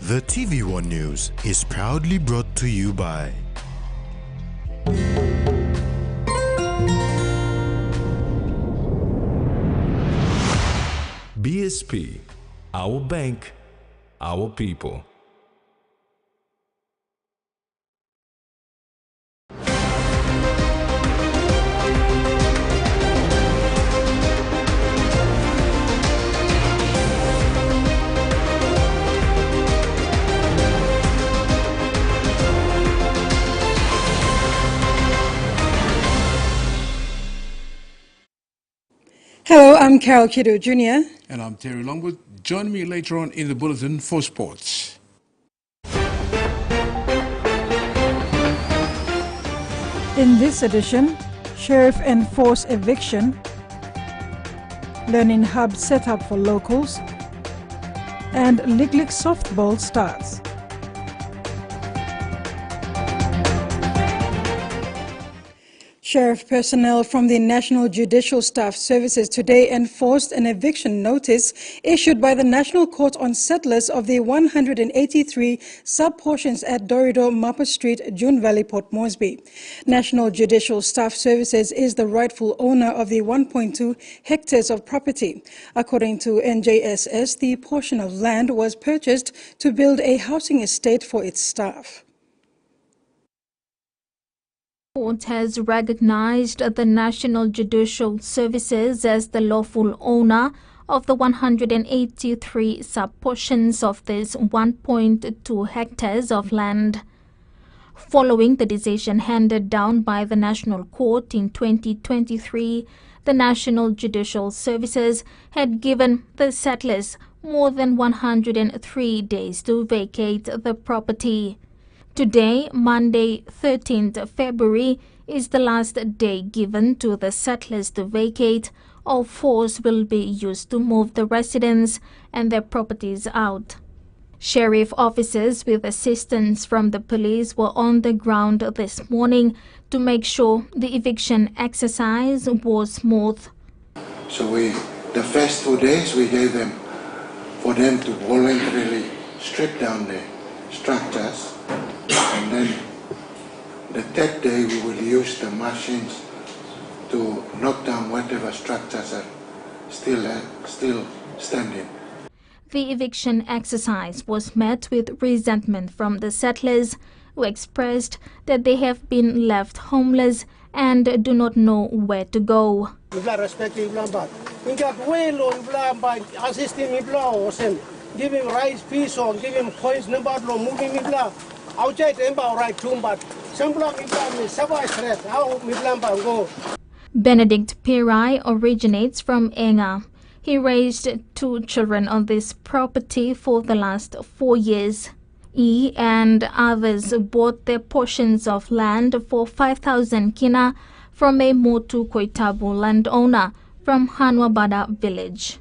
The TVWAN News is proudly brought to you by BSP, our bank, our people. Hello, I'm Carol Kiddo Jr. And I'm Terry Longwood. Join me later on in the Bulletin for Sports. In this edition, Sheriff enforce eviction, Learning Hub set up for locals, and League softball starts. Sheriff personnel from the National Judicial Staff Services today enforced an eviction notice issued by the National Court on settlers of the 183 sub-portions at Dorido, Mapa Street, June Valley, Port Moresby. National Judicial Staff Services is the rightful owner of the 1.2 hectares of property. According to NJSS, the portion of land was purchased to build a housing estate for its staff. The court has recognized the National Judicial Services as the lawful owner of the 183 sub-portions of this 1.2 hectares of land. Following the decision handed down by the National Court in 2023, the National Judicial Services had given the settlers more than 103 days to vacate the property. Today, Monday, 13th February, is the last day given to the settlers to vacate. All force will be used to move the residents and their properties out. Sheriff officers with assistance from the police were on the ground this morning to make sure the eviction exercise was smooth. So the first 2 days we gave them for them to voluntarily strip down the structures. And then the third day we will use the machines to knock down whatever structures are still standing. The eviction exercise was met with resentment from the settlers, who expressed that they have been left homeless and do not know where to go. Give him rice, peace, or give him coins, moving Benedict Pirai originates from Enga. He raised 2 children on this property for the last 4 years. He and others bought their portions of land for 5,000 kina from a Motu Koitabu landowner from Hanwabada village.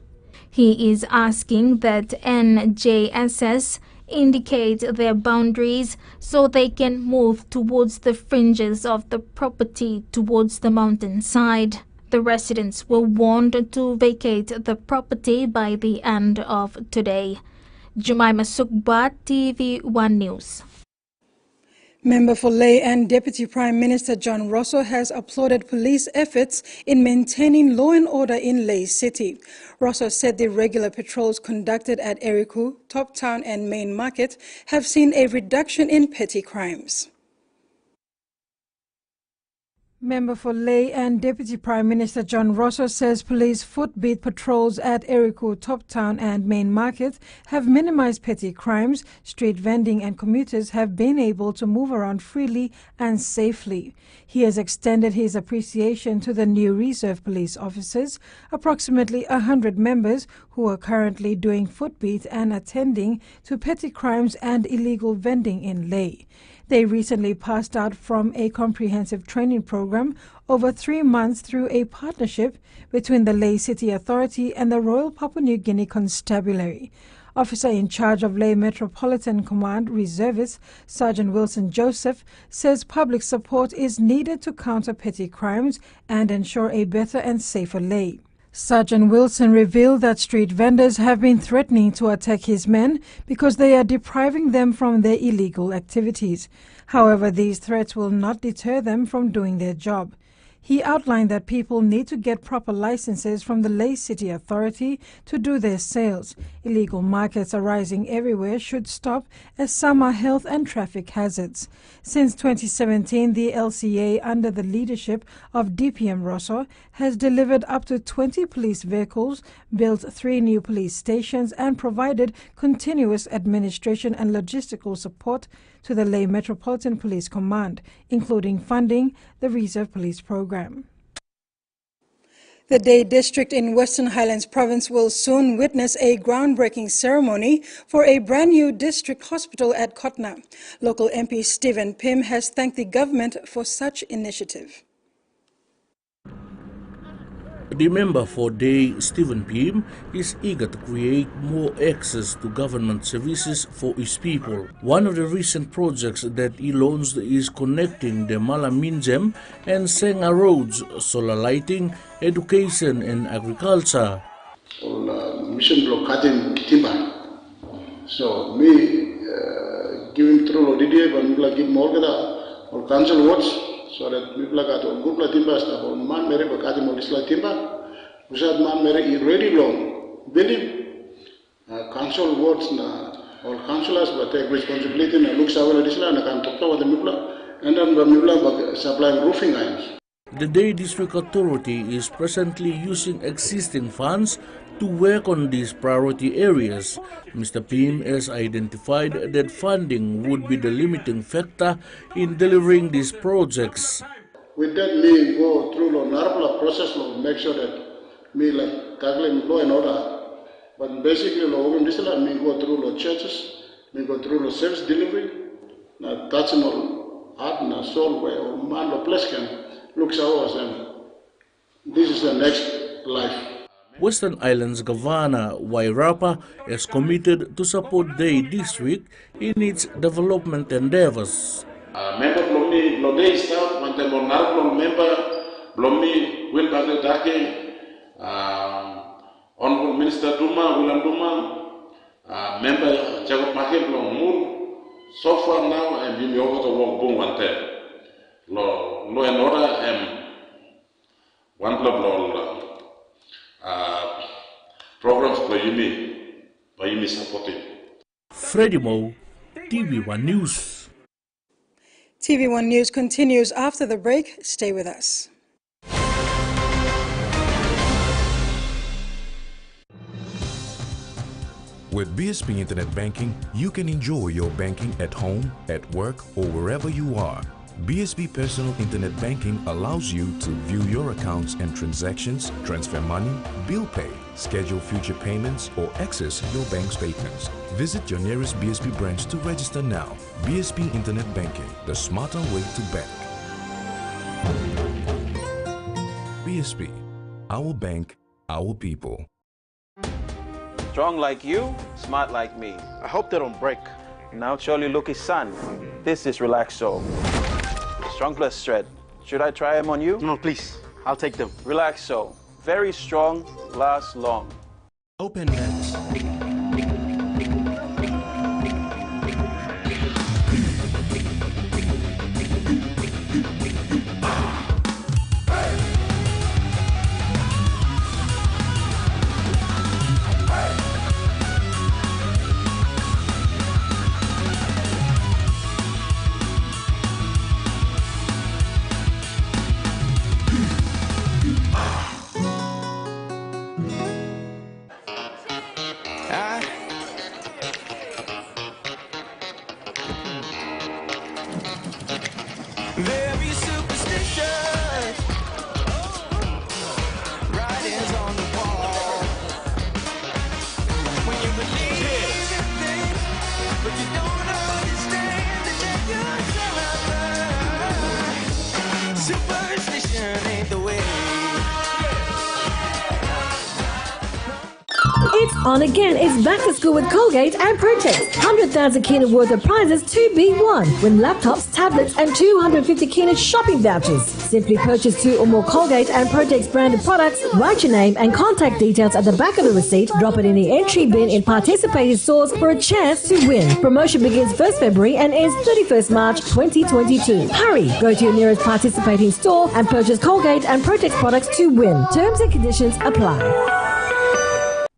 He is asking that NJSS indicate their boundaries so they can move towards the fringes of the property towards the mountainside. The residents were warned to vacate the property by the end of today. Jumaima Sukbat, TV1 News. Member for Ley and Deputy Prime Minister John Rosso has applauded police efforts in maintaining law and order in Ley City. Rosso said the regular patrols conducted at Eriku, Top Town and Main Market have seen a reduction in petty crimes. Member for Ley and Deputy Prime Minister John Rosso says police footbeat patrols at Eriku, Top Town and Main Market have minimized petty crimes. Street vending and commuters have been able to move around freely and safely. He has extended his appreciation to the new reserve police officers, approximately 100 members who are currently doing footbeat and attending to petty crimes and illegal vending in Ley. They recently passed out from a comprehensive training program over 3 months through a partnership between the Ley City Authority and the Royal Papua New Guinea Constabulary. Officer in charge of Ley Metropolitan Command Reservist Sergeant Wilson Joseph says public support is needed to counter petty crimes and ensure a better and safer Ley. Sergeant Wilson revealed that street vendors have been threatening to attack his men because they are depriving them from their illegal activities. However, these threats will not deter them from doing their job. He outlined that people need to get proper licenses from the Lae City Authority to do their sales. Illegal markets arising everywhere should stop, as some are health and traffic hazards. Since 2017, the LCA, under the leadership of DPM Rosso, has delivered up to 20 police vehicles, built 3 new police stations, and provided continuous administration and logistical support to the Lae Metropolitan Police Command, including funding the Reserve Police Program. The Day District in Western Highlands Province will soon witness a groundbreaking ceremony for a brand new district hospital at Kotna. Local MP Stephen Pym has thanked the government for such initiative. The member for Day, Stephen Pym, is eager to create more access to government services for his people. One of the recent projects that he launched is connecting the Malaminjem and Senga roads, solar lighting, education and agriculture. Mission block cutting timber. So me giving through Lodidia, but we give more or council words. So that people got a good timber stuff or man mere bakati molisla timber. Usad man mere ready long building council words na or councillors but take responsibility na looks our additional and can talk to the people and then the people supplying roofing irons. The Day District Authority is presently using existing funds to work on these priority areas. Mr. Pym has identified that funding would be the limiting factor in delivering these projects. With that, me go through the NARPLA process to make sure that me like tackling law and order. But basically, me go through the churches, me go through the service delivery, na touching all heart na soul where man the place can looks ours and this is the next life. Western Islands Governor Wairapa is committed to support Day District in its development endeavors. Member Blomi, Blode staff, Mantemonal member, Blomi, Will Bagdadake, Honorable Minister Duma, William Duma, member Jagopake Blomul. So far now, I'm being over to work boom one time. Law and order and one club programs by Yumi supporting. Freddie Mo, TVWAN News. TVWAN News continues after the break. Stay with us. With BSP Internet Banking, you can enjoy your banking at home, at work, or wherever you are. BSP Personal Internet Banking allows you to view your accounts and transactions, transfer money, bill pay, schedule future payments, or access your bank statements. Visit your nearest BSP branch to register now. BSP Internet Banking, the smarter way to bank. BSP, our bank, our people. Strong like you, smart like me. I hope they don't break. Now surely look his son. This is Relaxo. Strong plus thread. Should I try them on you? No, please. I'll take them. Relaxo. Very strong, lasts long. Open lens. On again, it's back to school with Colgate and Protex. 100,000 kina worth of prizes to be won. Win laptops, tablets and 250 kina shopping vouchers. Simply purchase 2 or more Colgate and Protex branded products, write your name and contact details at the back of the receipt, drop it in the entry bin in participating stores for a chance to win. Promotion begins 1st February and ends 31st March 2022. Hurry! Go to your nearest participating store and purchase Colgate and Protex products to win. Terms and conditions apply.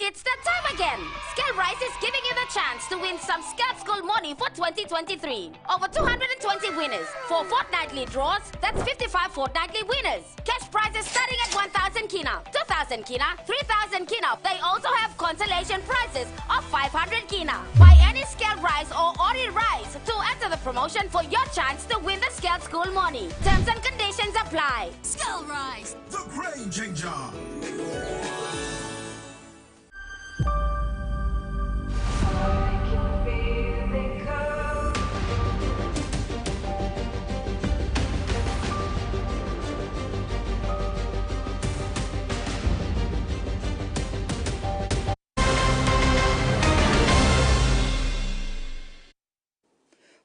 It's that time again! Scale Rise is giving you the chance to win some Scale School money for 2023. Over 220 winners, 4 fortnightly draws, that's 55 fortnightly winners. Cash prizes starting at 1,000 kina, 2,000 kina, 3,000 kina. They also have consolation prizes of 500 kina. Buy any Scale Rise or Ori Rise to enter the promotion for your chance to win the Scale School money. Terms and conditions apply. Scale Rise, the Brain Changer.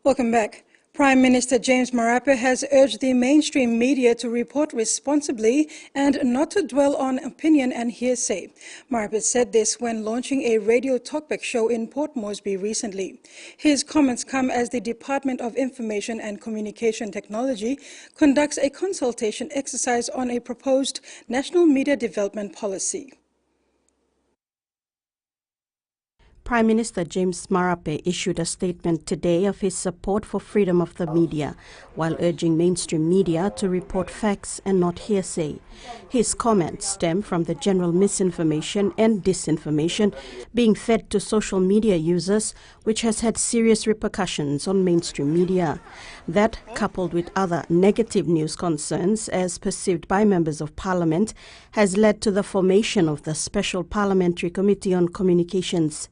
Welcome back. Prime Minister James Marape has urged the mainstream media to report responsibly and not to dwell on opinion and hearsay. Marape said this when launching a radio talkback show in Port Moresby recently. His comments come as the Department of Information and Communication Technology conducts a consultation exercise on a proposed national media development policy. Prime Minister James Marape issued a statement today of his support for freedom of the media, while urging mainstream media to report facts and not hearsay. His comments stem from the general misinformation and disinformation being fed to social media users, which has had serious repercussions on mainstream media. That, coupled with other negative news concerns as perceived by members of Parliament, has led to the formation of the Special Parliamentary Committee on Communications.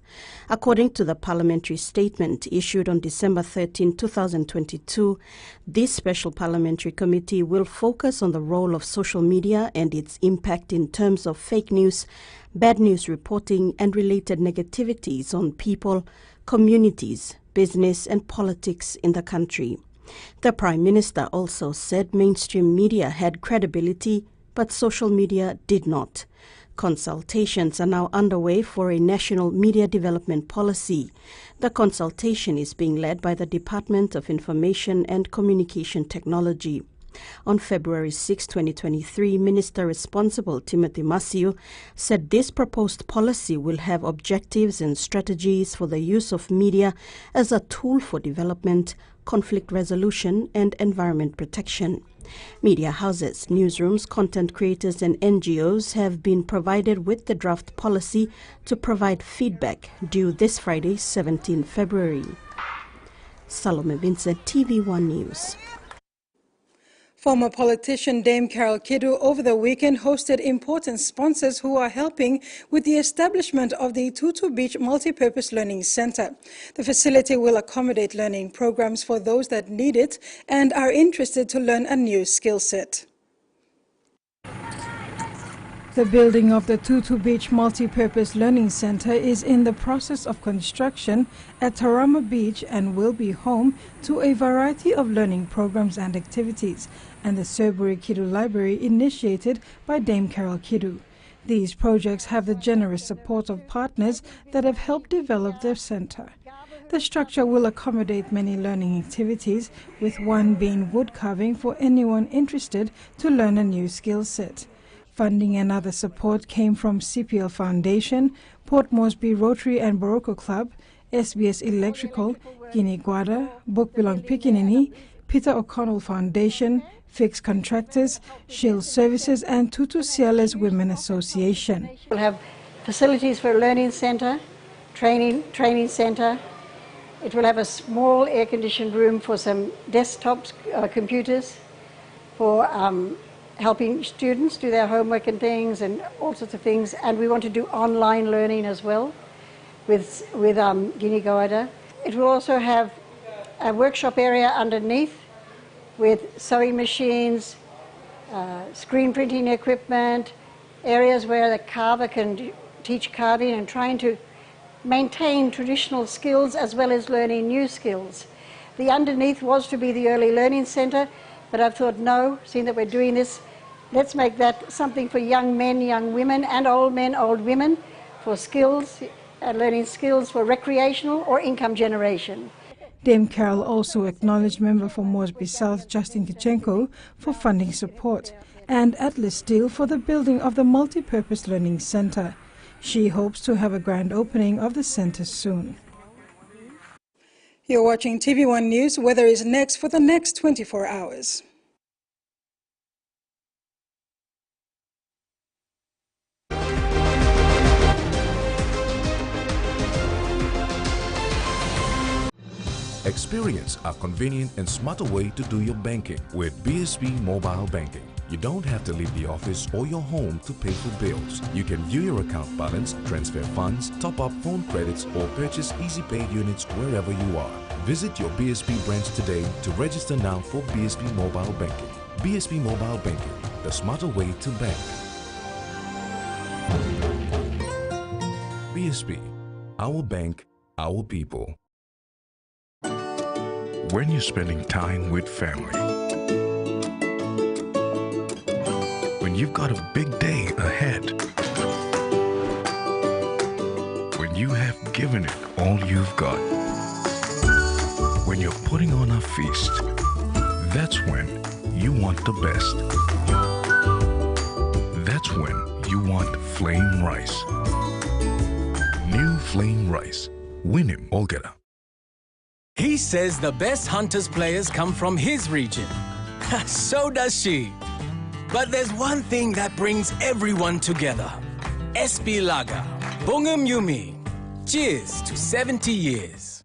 According to the parliamentary statement issued on December 13, 2022, this Special Parliamentary Committee will focus on the role of social media and its impact in terms of fake news, bad news reporting and related negativities on people, communities, business and politics in the country. The Prime Minister also said mainstream media had credibility, but social media did not. Consultations are now underway for a national media development policy. The consultation is being led by the Department of Information and Communication Technology. On February 6, 2023, Minister responsible Timothy Masiu said this proposed policy will have objectives and strategies for the use of media as a tool for development, conflict resolution and environment protection. Media houses, newsrooms, content creators and NGOs have been provided with the draft policy to provide feedback due this Friday, 17 February. Salome Vincent, TVWAN News. Former politician Dame Carol Kidu over the weekend hosted important sponsors who are helping with the establishment of the Tutu Beach Multipurpose Learning Center. The facility will accommodate learning programs for those that need it and are interested to learn a new skill set. The building of the Tutu Beach Multipurpose Learning Center is in the process of construction at Tarama Beach and will be home to a variety of learning programs and activities, and the Surbury Kidu Library initiated by Dame Carol Kidu. These projects have the generous support of partners that have helped develop their center. The structure will accommodate many learning activities, with one being wood carving for anyone interested to learn a new skill set. Funding and other support came from CPL Foundation, Port Moresby Rotary and Barocco Club, SBS Electrical, Guinea Guada, Bookbilong Pikinini, Peter O'Connell Foundation, Fix Contractors, Shield Services and Tutu Ciales Women Association. We'll have facilities for a learning centre, training centre. It will have a small air-conditioned room for some desktops, computers, for helping students do their homework and things and all sorts of things. And we want to do online learning as well with Guinea Goada. It will also have a workshop area underneath with sewing machines, screen printing equipment, areas where the carver can teach carding and trying to maintain traditional skills as well as learning new skills. The underneath was to be the early learning centre, but I thought, no, seeing that we're doing this, let's make that something for young men, young women, and old men, old women, for skills, learning skills for recreational or income generation. Dame Carol also acknowledged Member for Moresby South Justin Kichenko for funding support and Atlas Steel for the building of the multi-purpose learning centre. She hopes to have a grand opening of the centre soon. You're watching TV1 News. Weather is next for the next 24 hours. Experience a convenient and smarter way to do your banking with BSB Mobile Banking. You don't have to leave the office or your home to pay for bills. You can view your account balance, transfer funds, top up phone credits, or purchase easy paid units wherever you are. Visit your BSB branch today to register now for BSB Mobile Banking. BSB Mobile Banking, the smarter way to bank. BSB, our bank, our people. When you're spending time with family, when you've got a big day ahead, when you have given it all you've got, when you're putting on a feast, that's when you want the best. That's when you want flame rice. New flame rice. Win him, Olgeta. He says the best Hunters players come from his region. So does she. But there's one thing that brings everyone together. SP Lager. Bungum Yumi. Cheers to 70 years.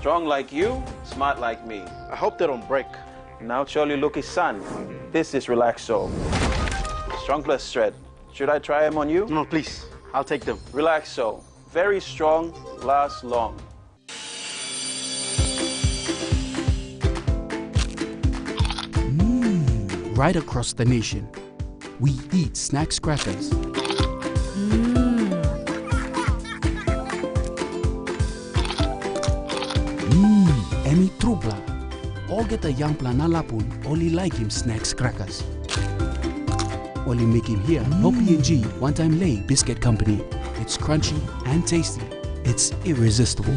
Strong like you, smart like me. I hope they don't break. Now surely look his son. This is Relaxo. Strong plus shred. Should I try them on you? No, please. I'll take them. Relaxo. Very strong, lasts long. Right across the nation, we eat snacks crackers. Emi trupla. All get a young plana lapun, only like him snacks crackers. Only make him here, no PNG, one time lay biscuit company. It's crunchy and tasty. It's irresistible.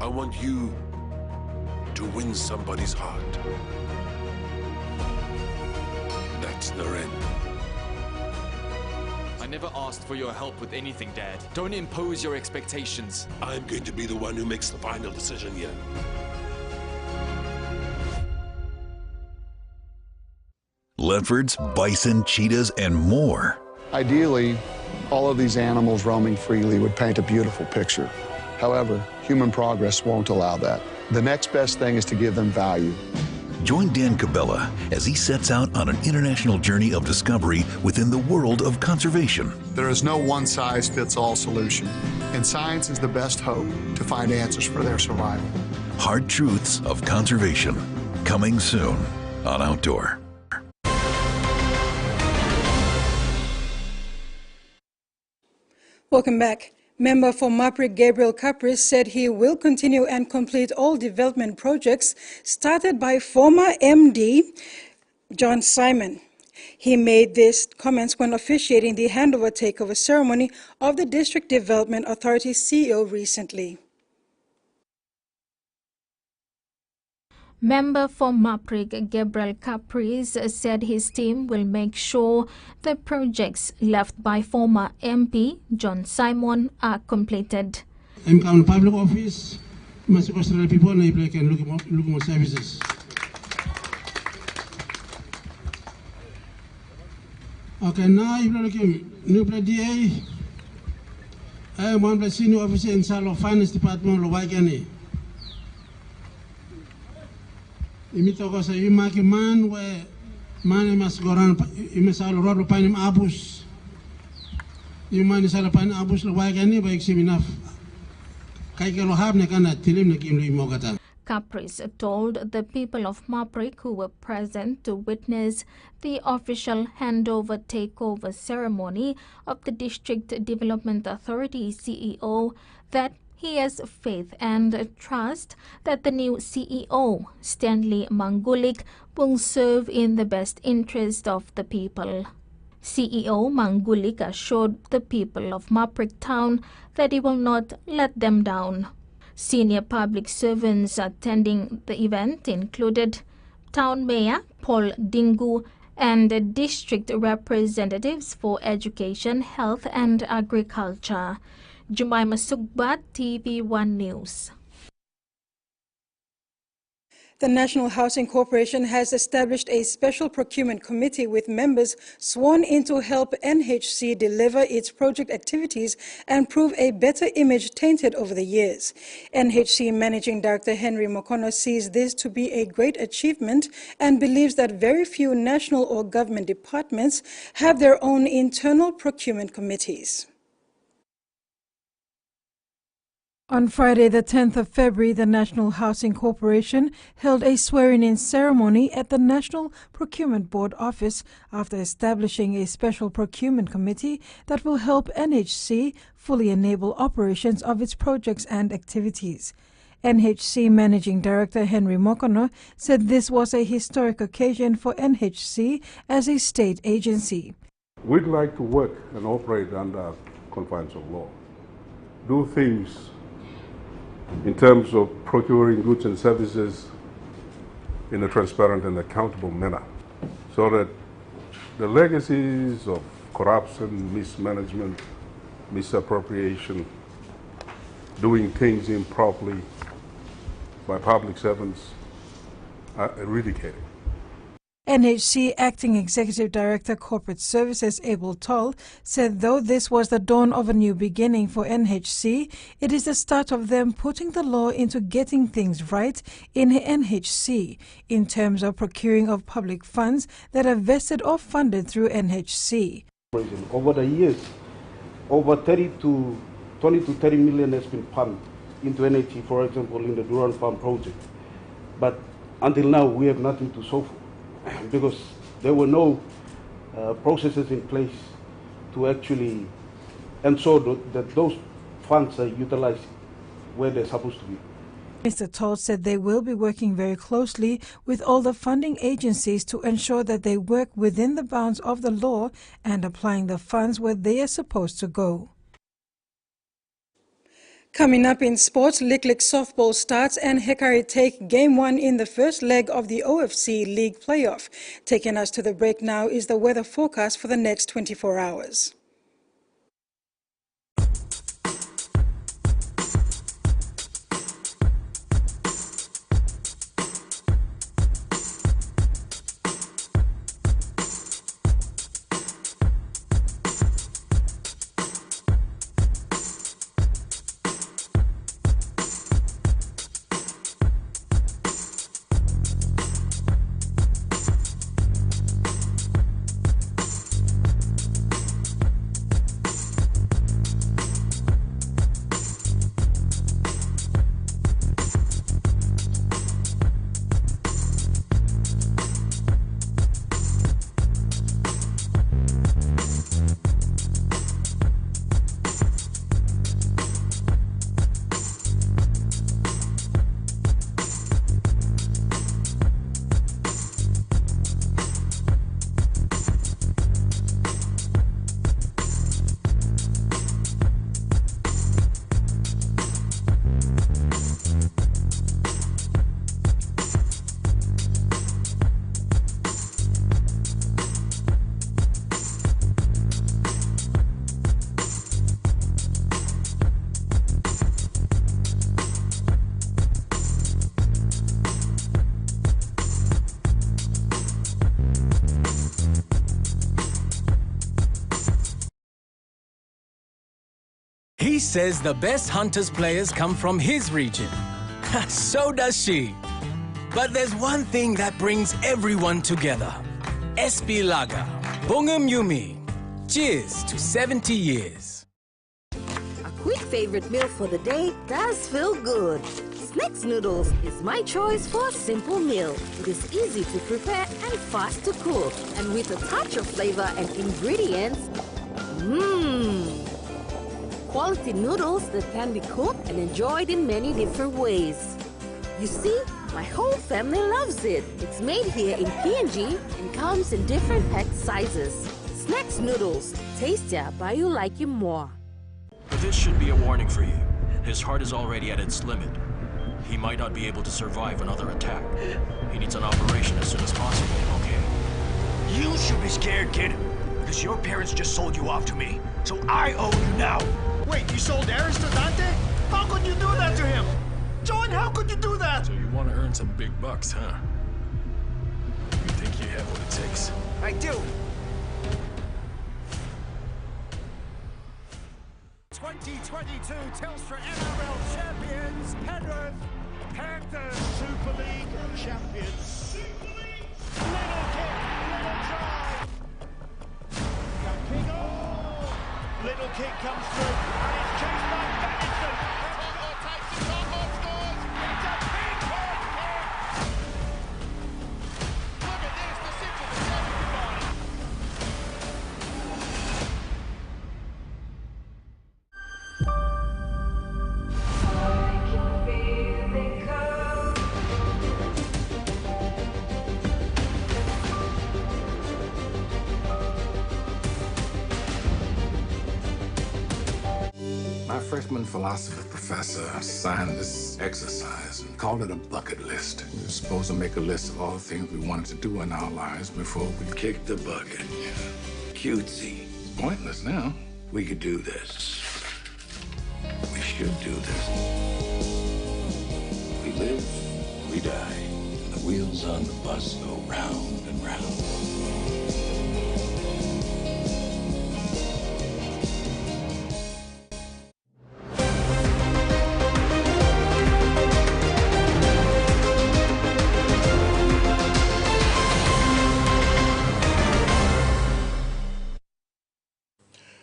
I want you to win somebody's heart. That's the end. I never asked for your help with anything, Dad. Don't impose your expectations. I'm going to be the one who makes the final decision here. Leopards, bison, cheetahs, and more. Ideally, all of these animals roaming freely would paint a beautiful picture. However, human progress won't allow that. The next best thing is to give them value. Join Dan Cabela as he sets out on an international journey of discovery within the world of conservation. There is no one-size-fits-all solution, and science is the best hope to find answers for their survival. Hard Truths of Conservation, coming soon on Outdoor. Welcome back. Member for Maprik Gabriel Capris said he will continue and complete all development projects started by former MD John Simon. He made these comments when officiating the handover takeover ceremony of the District Development Authority CEO recently. Member for Maprik Gabriel Capris said his team will make sure the projects left by former MP John Simon are completed. I'm in public office, must Australian people can look more services. Okay, now you look at new DA. I am one senior officer in Salo Finance Department of Wagani. Imitoko sa imaki man we man mas goran imisal roro panim abus imani sala panim abus lo wai gani baik siminaf Caprice told the people of Maprik who were present to witness the official handover takeover ceremony of the District Development Authority CEO that he has faith and trust that the new CEO, Stanley Mangulik, will serve in the best interest of the people. CEO Mangulik assured the people of Maprik Town that he will not let them down. Senior public servants attending the event included Town Mayor Paul Dingu and district representatives for education, health and agriculture. Jumaima Sugbat, TVWAN News. The National Housing Corporation has established a special procurement committee with members sworn in to help NHC deliver its project activities and prove a better image tainted over the years. NHC Managing Director Henry Mokono sees this to be a great achievement and believes that very few national or government departments have their own internal procurement committees. On Friday, the 10th of February, the National Housing Corporation held a swearing-in ceremony at the National Procurement Board office after establishing a special procurement committee that will help NHC fully enable operations of its projects and activities. NHC Managing Director Henry Mokono said this was a historic occasion for NHC as a state agency. We'd like to work and operate under confines of law, do things in terms of procuring goods and services in a transparent and accountable manner, so that the legacies of corruption, mismanagement, misappropriation, doing things improperly by public servants are eradicated. NHC Acting Executive Director Corporate Services Abel Toll said though this was the dawn of a new beginning for NHC, it is the start of them putting the law into getting things right in NHC in terms of procuring of public funds that are vested or funded through NHC. Over the years, over 20 to 30 million has been pumped into NHC, for example, in the Duran Farm project. But until now, we have nothing to show for, because there were no processes in place to actually ensure that those funds are utilized where they're supposed to be. Mr. Toll said they will be working very closely with all the funding agencies to ensure that they work within the bounds of the law and applying the funds where they are supposed to go. Coming up in sports, Lick softball starts and Hekari take Game 1 in the first leg of the OFC League playoff. Taking us to the break now is the weather forecast for the next 24 hours. He says the best Hunters players come from his region. So does she. But there's one thing that brings everyone together. SP Lager. Bongum Yumi. Cheers to 70 years. A quick favorite meal for the day does feel good. Snacks noodles is my choice for a simple meal. It is easy to prepare and fast to cook. And with a touch of flavor and ingredients, quality noodles that can be cooked and enjoyed in many different ways. You see, my whole family loves it. It's made here in PNG and comes in different pack sizes. Snacks noodles, tastier but you like it more. This should be a warning for you. His heart is already at its limit. He might not be able to survive another attack. He needs an operation as soon as possible, okay? You should be scared, kid. Because your parents just sold you off to me. So I owe you now. Wait, you sold Aris to Dante? How could you do that to him? John, how could you do that? So you want to earn some big bucks, huh? You think you have what it takes? I do. 2022 Telstra NRL champions, Penrith, Panthers Super League champions. Little kick, little try. Kick, oh! Little kick comes through, and it's chased by Banniston. Tongo takes it, Tongo scores. It's a pinpoint kick. Look at this, the simple is everybody. My freshman philosophy professor signed this exercise and called it a bucket list. We were supposed to make a list of all the things we wanted to do in our lives before we kicked the bucket. Cutesy. It's pointless now. We could do this. We should do this. We live, we die. And the wheels on the bus go round and round.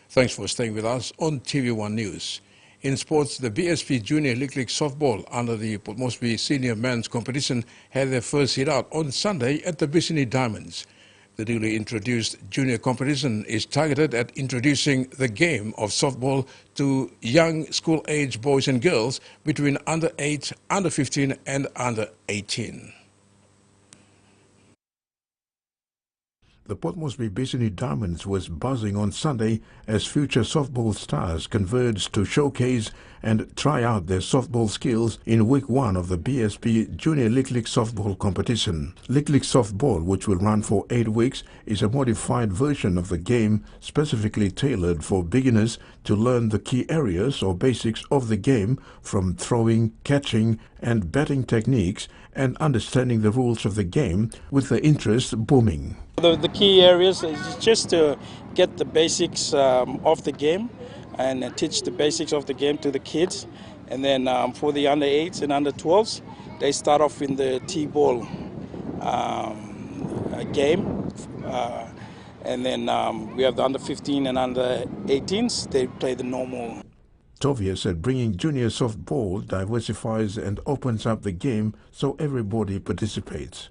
Thanks for staying with us on TV1 News. In sports, the BSP Junior League Softball under the Port Moresby Senior Men's Competition had their first hit-out on Sunday at the Bicini Diamonds. The newly introduced junior competition is targeted at introducing the game of softball to young school-age boys and girls between under 8, under 15 and under 18. The Port Moresby Bicini Diamonds was buzzing on Sunday as future softball stars converged to showcase and try out their softball skills in week 1 of the BSP Junior League Softball competition. League Softball, which will run for 8 weeks, is a modified version of the game specifically tailored for beginners to learn the key areas or basics of the game, from throwing, catching and batting techniques, and understanding the rules of the game, with the interest booming. The key areas is just to get the basics of the game and teach the basics of the game to the kids. And then for the under 8s and under 12s, they start off in the T-ball game. And then we have the under 15 and under 18s, they play the normal. Tovia said bringing junior softball diversifies and opens up the game so everybody participates.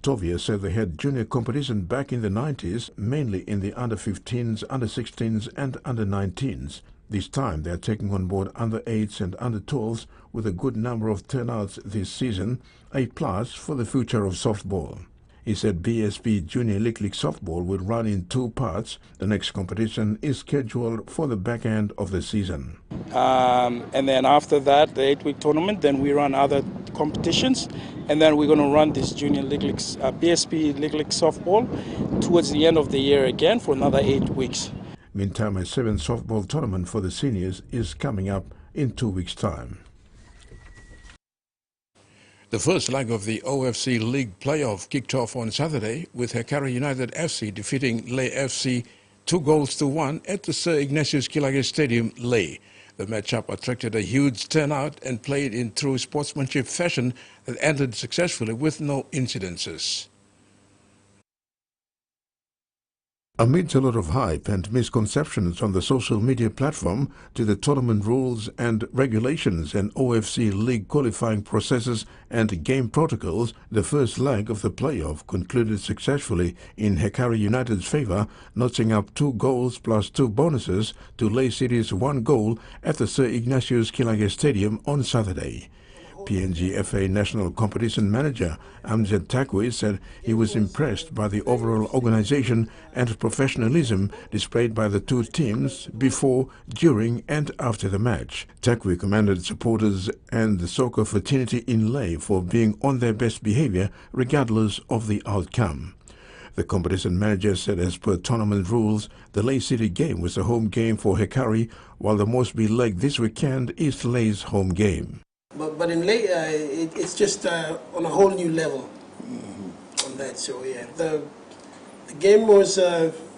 Tovia said they had junior competition back in the 90s, mainly in the under 15s, under 16s and under 19s. This time they are taking on board under 8s and under 12s with a good number of turnouts this season, a plus for the future of softball. He said BSP Junior League Softball will run in 2 parts. The next competition is scheduled for the back end of the season. And then after that, the 8-week tournament, then we run other competitions. And then we're going to run this Junior League, BSP League Softball towards the end of the year again for another 8 weeks. Meantime, a 7th softball tournament for the seniors is coming up in 2 weeks' time. The first leg of the OFC League playoff kicked off on Saturday with Hekari United FC defeating Lae FC 2-1 at the Sir Ignatius Kilage Stadium, Lae. The matchup attracted a huge turnout and played in true sportsmanship fashion that ended successfully with no incidences. Amidst a lot of hype and misconceptions on the social media platform to the tournament rules and regulations and OFC League qualifying processes and game protocols, the first leg of the playoff concluded successfully in Hekari United's favour, notching up 2 goals plus 2 bonuses to Ley City's 1 goal at the Sir Ignatius Kilage Stadium on Saturday. PNG FA National Competition Manager Amjad Takwe said he was impressed by the overall organisation and professionalism displayed by the two teams before, during and after the match. Takwe commended supporters and the soccer fraternity in Ley for being on their best behaviour regardless of the outcome. The competition manager said as per tournament rules, the Ley City game was a home game for Hekari, while the Mosby leg this weekend is Ley's home game. But in Ley, it's just on a whole new level on that. So yeah, the game was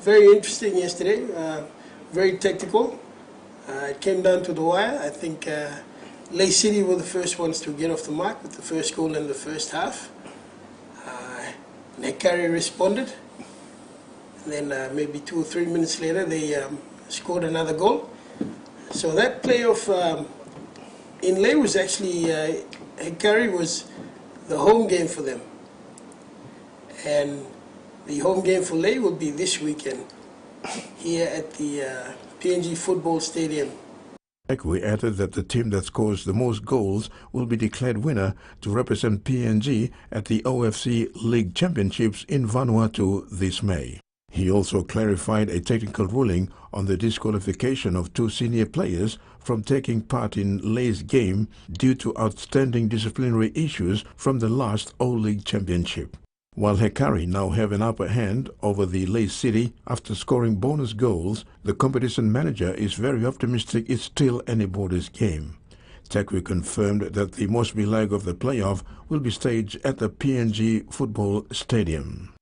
very interesting yesterday, very tactical. It came down to the wire. I think Ley City were the first ones to get off the mark with the first goal in the first half. Hekari responded, and then maybe 2 or 3 minutes later they scored another goal. So that playoff in Ley was actually, Hekari was the home game for them. And the home game for Ley will be this weekend here at the PNG Football Stadium. Takwe added that the team that scores the most goals will be declared winner to represent PNG at the OFC League Championships in Vanuatu this May. He also clarified a technical ruling on the disqualification of 2 senior players from taking part in Ley's game due to outstanding disciplinary issues from the last O-League Championship. While Hekari now have an upper hand over the Ley City after scoring bonus goals, the competition manager is very optimistic it's still anybody's game. Takwe confirmed that the Mosby leg of the playoff will be staged at the PNG Football Stadium.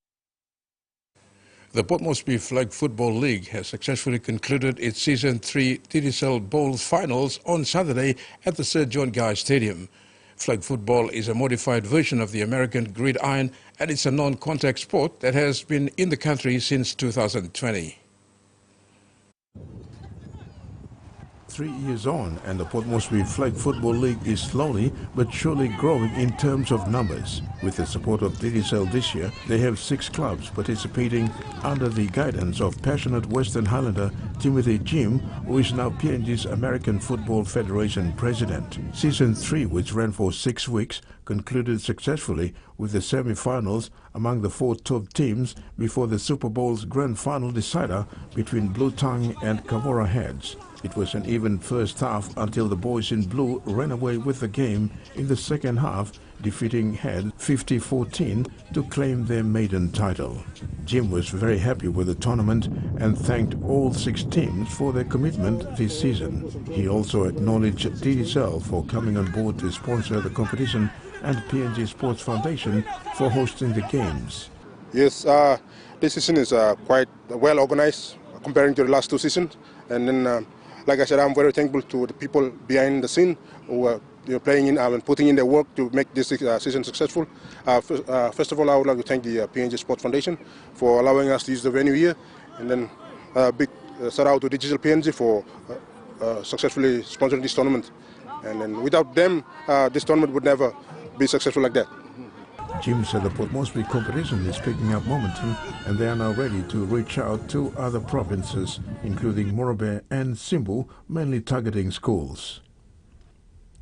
The Port Moresby Flag Football League has successfully concluded its Season 3 TDSL Bowls finals on Saturday at the Sir John Guy Stadium. Flag football is a modified version of the American gridiron, and it's a non-contact sport that has been in the country since 2020. 3 years on, and the Port Moresby Flag Football League is slowly but surely growing in terms of numbers. With the support of TDSL this year, they have 6 clubs participating under the guidance of passionate Western Highlander Timothy Jim, who is now PNG's American Football Federation president. Season 3, which ran for 6 weeks, concluded successfully with the semi-finals among the 4 top teams before the Super Bowl's grand final decider between Blue Tongue and Kavora Heads. It was an even first half until the boys in blue ran away with the game in the second half, defeating Head 50-14 to claim their maiden title. Jim was very happy with the tournament and thanked all 6 teams for their commitment this season. He also acknowledged TDSL for coming on board to sponsor the competition and PNG Sports Foundation for hosting the games. Yes, this season is quite well organized comparing to the last 2 seasons, and then like I said, I'm very thankful to the people behind the scene who are playing in and putting in their work to make this season successful. First of all, I would like to thank the PNG Sports Foundation for allowing us to use the venue here, and then a big shout out to Digital PNG for successfully sponsoring this tournament. And then without them, this tournament would never be successful like that. Jim said the Port Moresby competition is picking up momentum, and they are now ready to reach out to other provinces, including Morobe and Simbu, mainly targeting schools.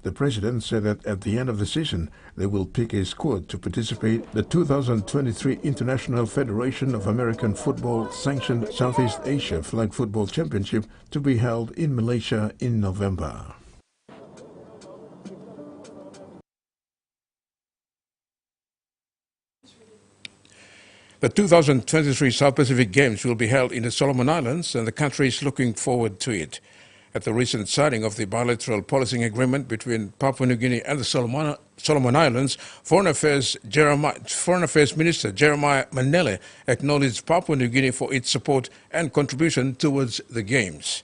The president said that at the end of the season, they will pick a squad to participate in the 2023 International Federation of American Football sanctioned Southeast Asia Flag Football Championship to be held in Malaysia in November. The 2023 South Pacific Games will be held in the Solomon Islands, and the country is looking forward to it. At the recent signing of the bilateral policing agreement between Papua New Guinea and the Solomon Islands, Foreign Affairs Minister Jeremiah Manele acknowledged Papua New Guinea for its support and contribution towards the Games.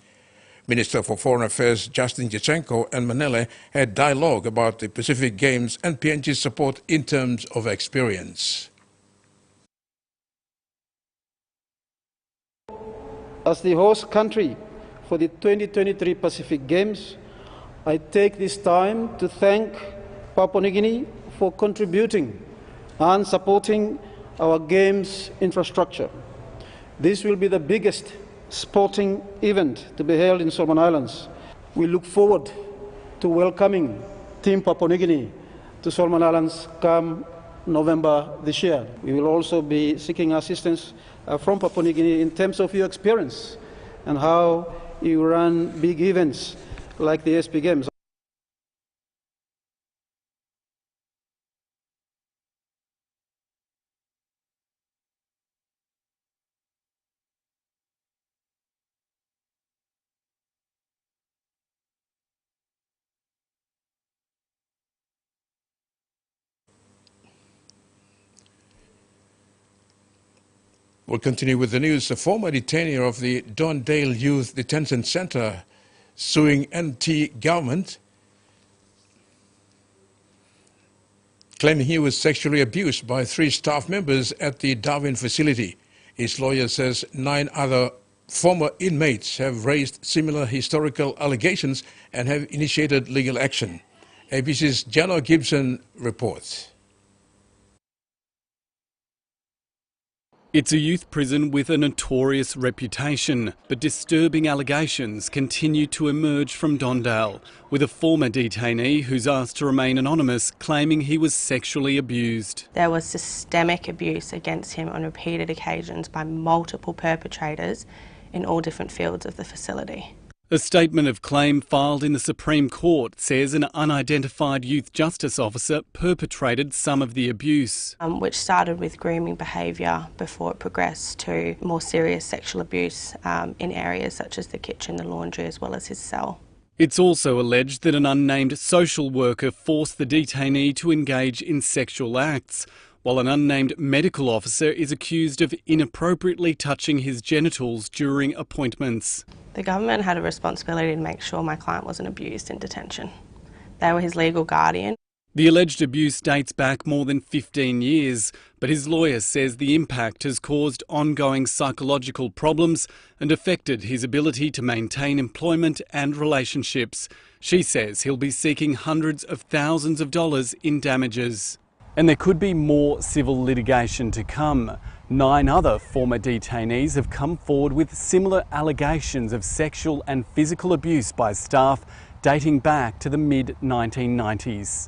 Minister for Foreign Affairs Justin Jachenko and Manele had dialogue about the Pacific Games and PNG's support in terms of experience. As the host country for the 2023 Pacific Games, I take this time to thank Papua New Guinea for contributing and supporting our Games infrastructure. This will be the biggest sporting event to be held in Solomon Islands. We look forward to welcoming Team Papua New Guinea to Solomon Islands come November this year. We will also be seeking assistance from Papua New Guinea in terms of your experience and how you run big events like the SP Games. We'll continue with the news. A former detainee of the Dondale Youth Detention Center suing NT government, claiming he was sexually abused by 3 staff members at the Darwin facility. His lawyer says 9 other former inmates have raised similar historical allegations and have initiated legal action. ABC's Jano Gibson reports. It's a youth prison with a notorious reputation, but disturbing allegations continue to emerge from Dondale, with a former detainee who's asked to remain anonymous claiming he was sexually abused. There was systemic abuse against him on repeated occasions by multiple perpetrators in all different fields of the facility. A statement of claim filed in the Supreme Court says an unidentified youth justice officer perpetrated some of the abuse. Which started with grooming behaviour before it progressed to more serious sexual abuse in areas such as the kitchen, the laundry, as well as his cell. It's also alleged that an unnamed social worker forced the detainee to engage in sexual acts, while an unnamed medical officer is accused of inappropriately touching his genitals during appointments. The government had a responsibility to make sure my client wasn't abused in detention. They were his legal guardian. The alleged abuse dates back more than 15 years, but his lawyer says the impact has caused ongoing psychological problems and affected his ability to maintain employment and relationships. She says he'll be seeking hundreds of thousands of dollars in damages. And there could be more civil litigation to come. 9 other former detainees have come forward with similar allegations of sexual and physical abuse by staff dating back to the mid-1990s.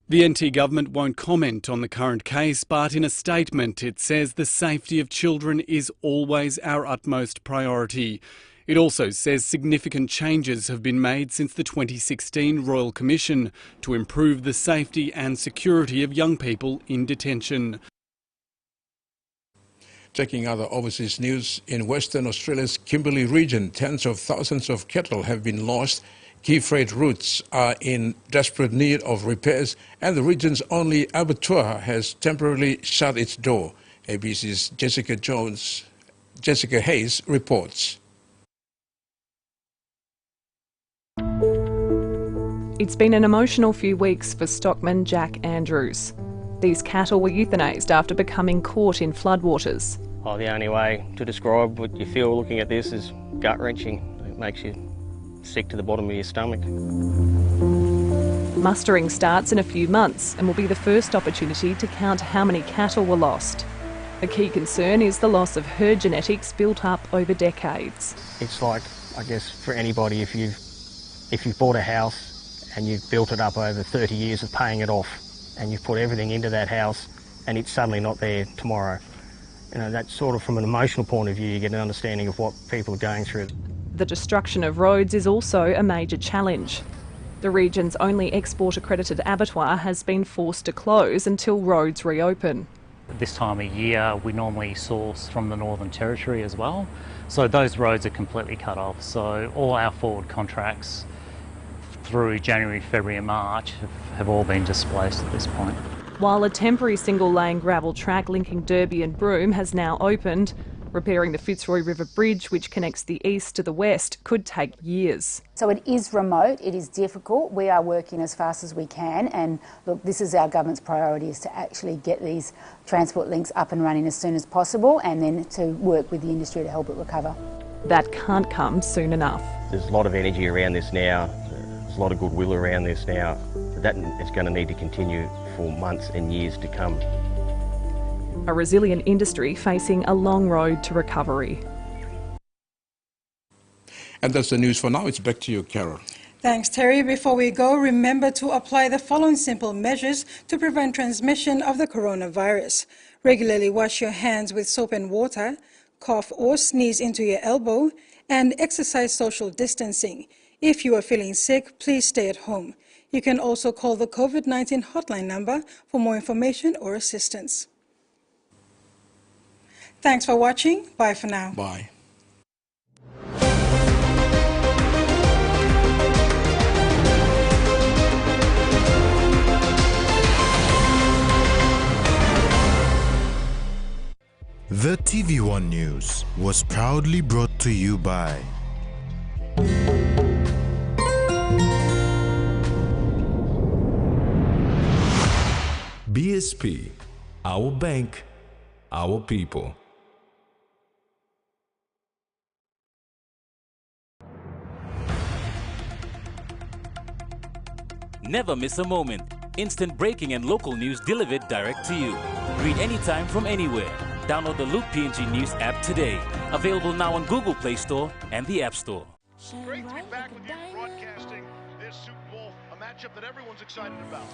The NT government won't comment on the current case, but in a statement it says the safety of children is always our utmost priority. It also says significant changes have been made since the 2016 Royal Commission to improve the safety and security of young people in detention. Checking other overseas news, in Western Australia's Kimberley region, tens of thousands of cattle have been lost. Key freight routes are in desperate need of repairs, and the region's only abattoir has temporarily shut its door. ABC's Jessica Hayes reports. It's been an emotional few weeks for stockman Jack Andrews. These cattle were euthanased after becoming caught in floodwaters. Oh, the only way to describe what you feel looking at this is gut-wrenching. It makes you sick to the bottom of your stomach. Mustering starts in a few months and will be the first opportunity to count how many cattle were lost. A key concern is the loss of herd genetics built up over decades. It's like, I guess, for anybody, if you've bought a house and you've built it up over 30 years of paying it off, and you've put everything into that house and it's suddenly not there tomorrow. You know, that's sort of from an emotional point of view, you get an understanding of what people are going through. The destruction of roads is also a major challenge. The region's only export-accredited abattoir has been forced to close until roads reopen. This time of year we normally source from the Northern Territory as well, so those roads are completely cut off. So all our forward contracts through January, February and March have all been displaced at this point. While a temporary single-lane gravel track linking Derby and Broome has now opened, repairing the Fitzroy River Bridge, which connects the east to the west, could take years. So it is remote, it is difficult. We are working as fast as we can, and look, this is our government's priority, is to actually get these transport links up and running as soon as possible and then to work with the industry to help it recover. That can't come soon enough. There's a lot of energy around this now. There's a lot of goodwill around this now. That is going to need to continue for months and years to come. A resilient industry facing a long road to recovery. And that's the news for now. It's back to you, Carol. Thanks, Terry. Before we go, remember to apply the following simple measures to prevent transmission of the coronavirus. Regularly wash your hands with soap and water, cough or sneeze into your elbow, and exercise social distancing. If you are feeling sick, please stay at home. You can also call the COVID-19 hotline number for more information or assistance. Thanks for watching. Bye for now. Bye. The TVWAN News was proudly brought to you by BSP, our bank, our people. Never miss a moment. Instant breaking and local news delivered direct to you. Read anytime from anywhere. Download the Loop PNG News app today. Available now on Google Play Store and the App Store. Great to be back with you broadcasting this Super Bowl, a matchup that everyone's excited about.